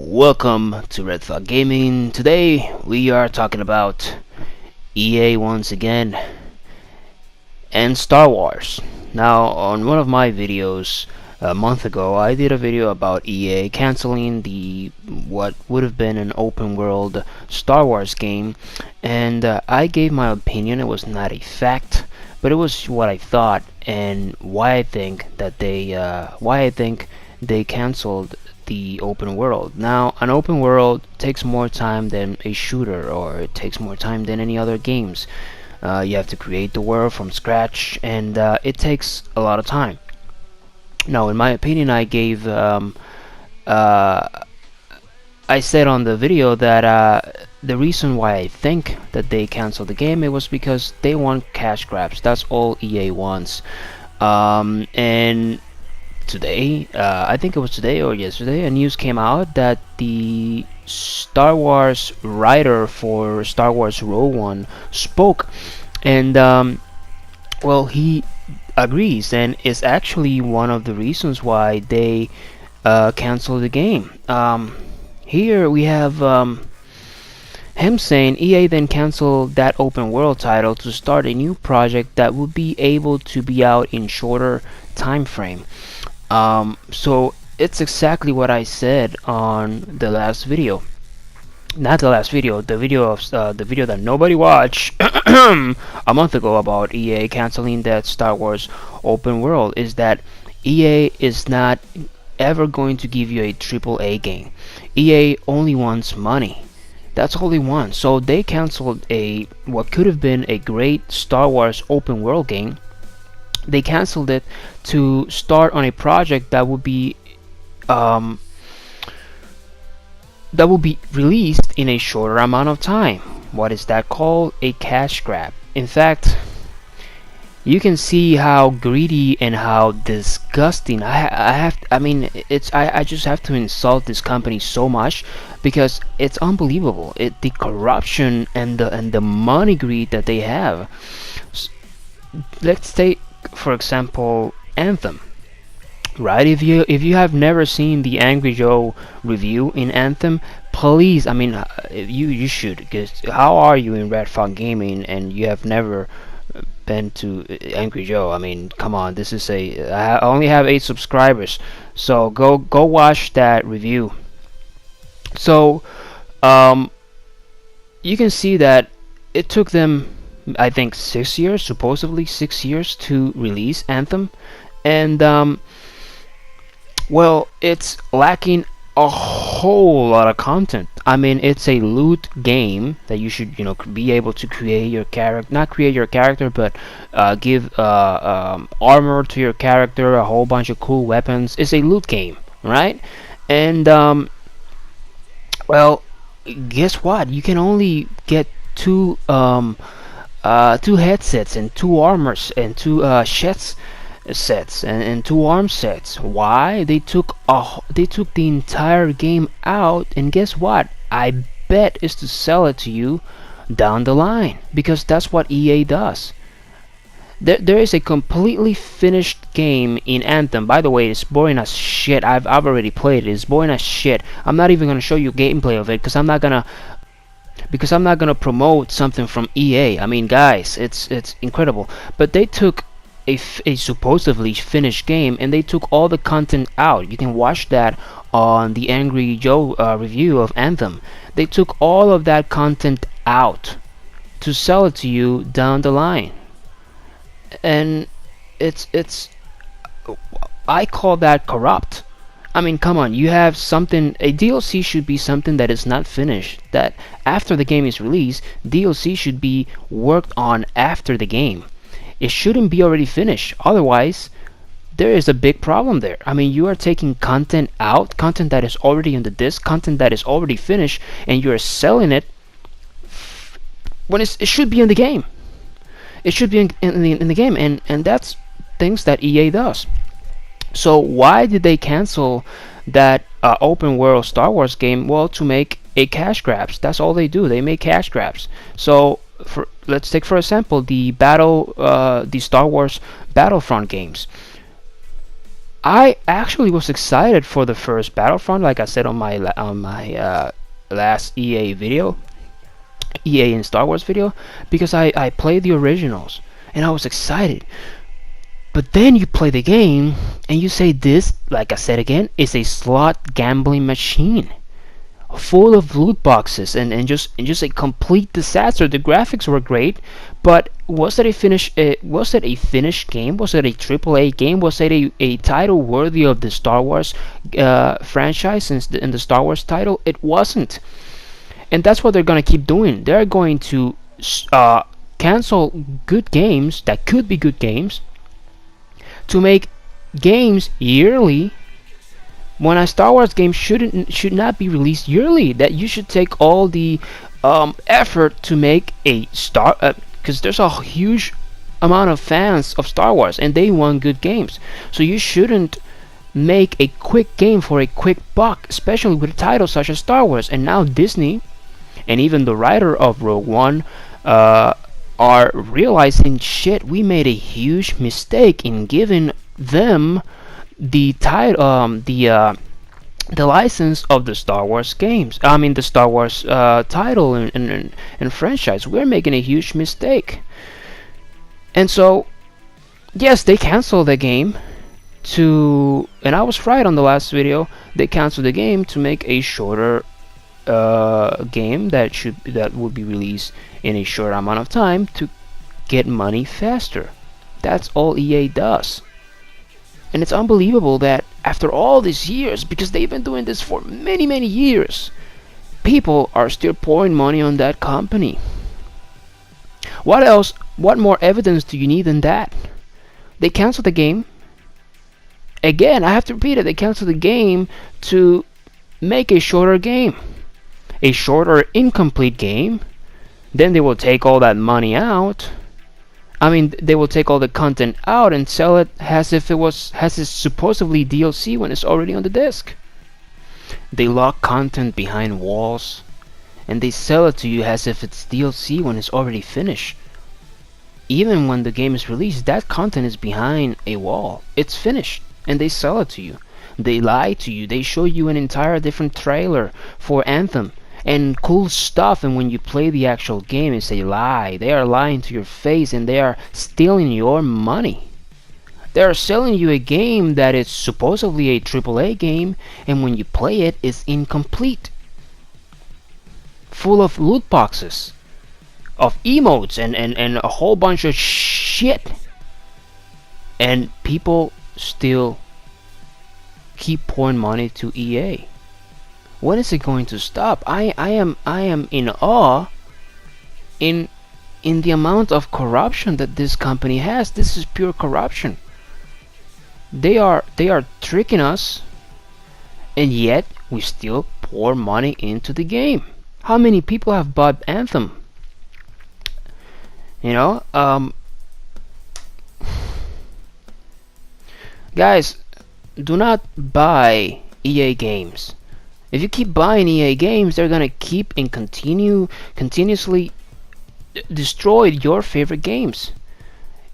Welcome to Red Thought Gaming. Today we are talking about EA once again and Star Wars. Now, on one of my videos a month ago, I did a video about EA canceling the what would have been an open world Star Wars game, and I gave my opinion. It was not a fact, but it was what I thought and why I think they canceled the open world. Now, an open world takes more time than a shooter, or it takes more time than any other games. You have to create the world from scratch, and it takes a lot of time. Now, in my opinion, I said on the video that the reason why I think that they canceled the game, it was because they want cash grabs. That's all EA wants. And today, I think it was today or yesterday, a news came out that the Star Wars writer for Star Wars Rogue One spoke, and well, he agrees, and it's actually one of the reasons why they canceled the game. Here we have him saying EA then canceled that open world title to start a new project that would be able to be out in shorter time frame. So it's exactly what I said on the last video. Not the last video, the video that nobody watched a month ago about EA canceling that Star Wars open world, is that EA is not ever going to give you a AAA game. EA only wants money. That's all they want. So they canceled what could have been a great Star Wars open world game. They canceled it to start on a project that would be released in a shorter amount of time. What is that called? A cash grab. In fact, you can see how greedy and how disgusting I just have to insult this company so much, because it's unbelievable. The corruption and the money greed that they have. Let's take, for example, Anthem, right? If you have never seen the Angry Joe review in Anthem, please, you should, because how are you in Red Thought Gaming and you have never been to Angry Joe? I mean, come on, this is I only have 8 subscribers, so go watch that review. So you can see that it took them, I think, 6 years, supposedly 6 years, to release Anthem, and well, it's lacking a whole lot of content. I mean, it's a loot game that you should, be able to create your character, not create your character, but give armor to your character, a whole bunch of cool weapons. It's a loot game, right? And well, guess what? You can only get two headsets and 2 armors and 2 sets and 2 arm sets. Why? They took the entire game out, and guess what? I bet is to sell it to you down the line, because that's what EA does. There is a completely finished game in Anthem. By the way, it's boring as shit. I've already played it. It's boring as shit. I'm not even gonna show you gameplay of it, because I'm not gonna promote something from EA. I mean, guys, it's incredible. But they took a supposedly finished game, and they took all the content out. You can watch that on the Angry Joe review of Anthem. They took all of that content out to sell it to you down the line, and it's I call that corrupt. I mean, come on, you have something. A DLC should be something that is not finished, that after the game is released, DLC should be worked on after the game. It shouldn't be already finished. Otherwise, there is a big problem there. I mean, you are taking content out, content that is already on the disc, content that is already finished, and you are selling it when it should be in the game. It should be in the game, and that's things that EA does. So why did they cancel that open world Star Wars game? Well, to make a cash grabs. That's all they do. They make cash grabs. So let's take for example the Star Wars Battlefront games. I actually was excited for the first Battlefront, like I said on my last EA video, EA and Star Wars video, because I played the originals and I was excited. But then you play the game and you say this, like I said again, is a slot gambling machine full of loot boxes and just a complete disaster. The graphics were great, but was it a finished game? Was it a AAA game? Was it a title worthy of the Star Wars franchise and the Star Wars title? It wasn't, and that's what they're gonna keep doing. They're going to cancel good games that could be good games to make games yearly, when a Star Wars game should not be released yearly. That you should take all the effort to make a Star, because there's a huge amount of fans of Star Wars and they want good games. So you shouldn't make a quick game for a quick buck, especially with a title such as Star Wars. And now Disney and even the writer of Rogue One are realizing, shit, we made a huge mistake in giving them the title, the license of the Star Wars games. I mean, the Star Wars title and franchise. We're making a huge mistake. And so, yes, they canceled the game to, and I was right on the last video. They canceled the game to make a shorter game that would be released in a short amount of time to get money faster. That's all EA does. And it's unbelievable that after all these years, because they've been doing this for many years, people are still pouring money on that company. What else? What more evidence do you need than that? They canceled the game. Again, I have to repeat it. They canceled the game to make a shorter game. A shorter, incomplete game. Then they will take all that money out. I mean, they will take all the content out and sell it as if it's supposedly DLC when it's already on the disc. They lock content behind walls and they sell it to you as if it's DLC when it's already finished. Even when the game is released, that content is behind a wall. It's finished and they sell it to you. They lie to you. They show you an entire different trailer for Anthem and cool stuff, and when you play the actual game, it's a lie. They are lying to your face and they are stealing your money. They are selling you a game that is supposedly a AAA game, and when you play it, it's incomplete, full of loot boxes, of emotes and a whole bunch of shit, and people still keep pouring money to EA. When is it going to stop? I am in awe in the amount of corruption that this company has. This is pure corruption. They are tricking us, and yet we still pour money into the game. How many people have bought Anthem? You know, guys, do not buy EA games. If you keep buying EA games, they're gonna keep and continuously destroy your favorite games.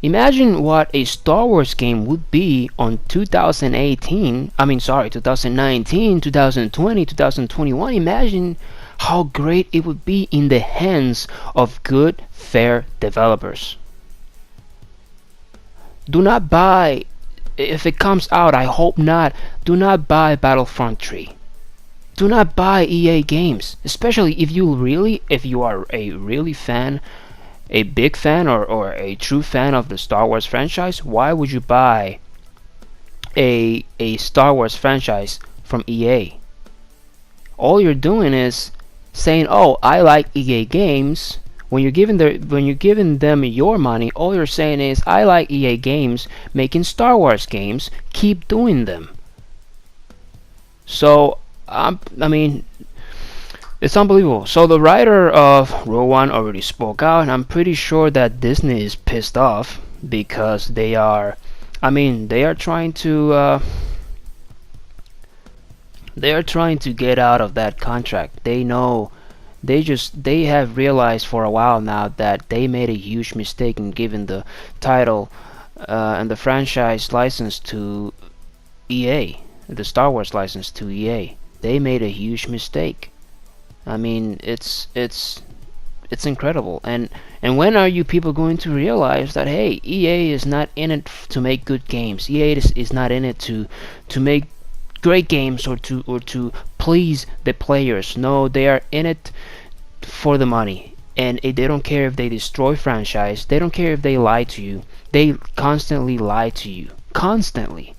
Imagine what a Star Wars game would be on 2019, 2020, 2021. Imagine how great it would be in the hands of good, fair developers. Do not buy, if it comes out, I hope not, do not buy Battlefront 3. Do not buy EA games, especially if you are a really fan, a big fan or a true fan of the Star Wars franchise. Why would you buy a Star Wars franchise from EA? All you're doing is saying, "Oh, I like EA games." When you're giving them your money, all you're saying is, "I like EA games making Star Wars games. Keep doing them." So I mean, it's unbelievable. So the writer of Rogue One already spoke out, and I'm pretty sure that Disney is pissed off because they are trying to get out of that contract. They know, they have realized for a while now that they made a huge mistake in giving the title and the franchise license to EA, the Star Wars license to EA. They made a huge mistake. I mean, it's incredible. And when are you people going to realize that hey, EA is not in it to make good games. EA is not in it to make great games or to please the players. No, they are in it for the money. And they don't care if they destroy franchise. They don't care if they lie to you. They constantly lie to you. Constantly.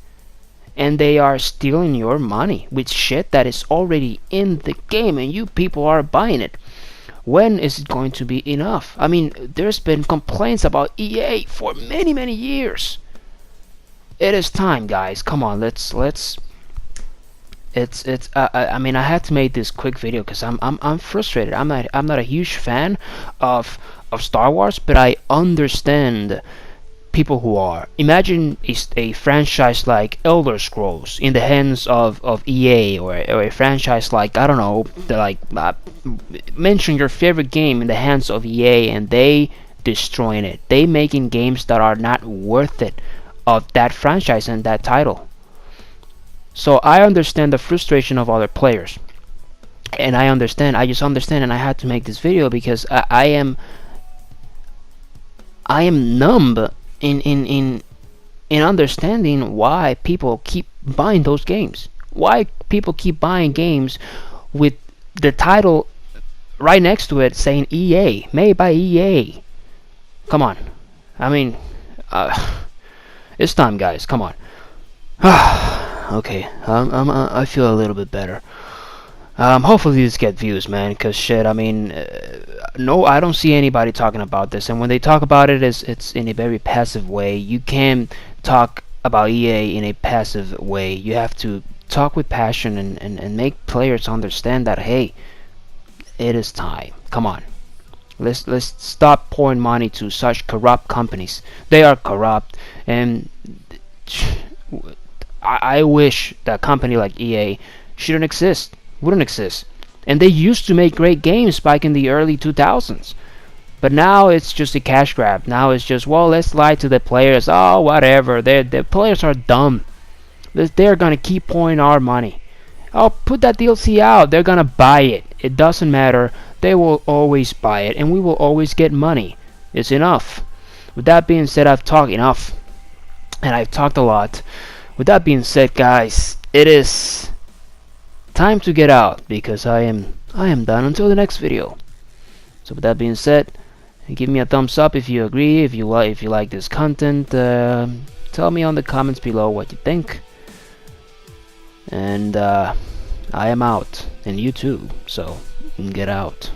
And they are stealing your money with shit that is already in the game and you people are buying it. When is it going to be enough? I mean, there's been complaints about EA for many years. It is time, guys. Come on, let's. It's. I mean, I had to make this quick video because I'm frustrated. I'm not a huge fan of Star Wars, but I understand people who are. Imagine a franchise like Elder Scrolls in the hands of EA, or a franchise like, I don't know, mention your favorite game in the hands of EA and they destroying it. They making games that are not worth it of that franchise and that title. So I understand the frustration of other players. And I just understand, and I had to make this video because I am numb in understanding why people keep buying those games. Why people keep buying games with the title right next to it saying EA, made by EA. Come on. I mean, it's time, guys. Come on. Okay, I feel a little bit better. Hopefully this get views, man, cause shit, I mean, no, I don't see anybody talking about this, and when they talk about it, it's in a very passive way. You can't talk about EA in a passive way. You have to talk with passion and make players understand that, hey, it is time. Come on. Let's stop pouring money to such corrupt companies. They are corrupt, and I wish that a company like EA shouldn't exist. Wouldn't exist. And they used to make great games back in the early 2000s. But now it's just a cash grab. Now it's just, well, let's lie to the players. Oh, whatever. The players are dumb. They're gonna keep pouring our money. Oh, put that DLC out. They're gonna buy it. It doesn't matter. They will always buy it, and we will always get money. It's enough. With that being said, I've talked enough, and I've talked a lot. With that being said, guys, it is time to get out because I am done until the next video. So with that being said, give me a thumbs up if you agree, if you like this content. Tell me on the comments below what you think. And I am out, and you too. So get out.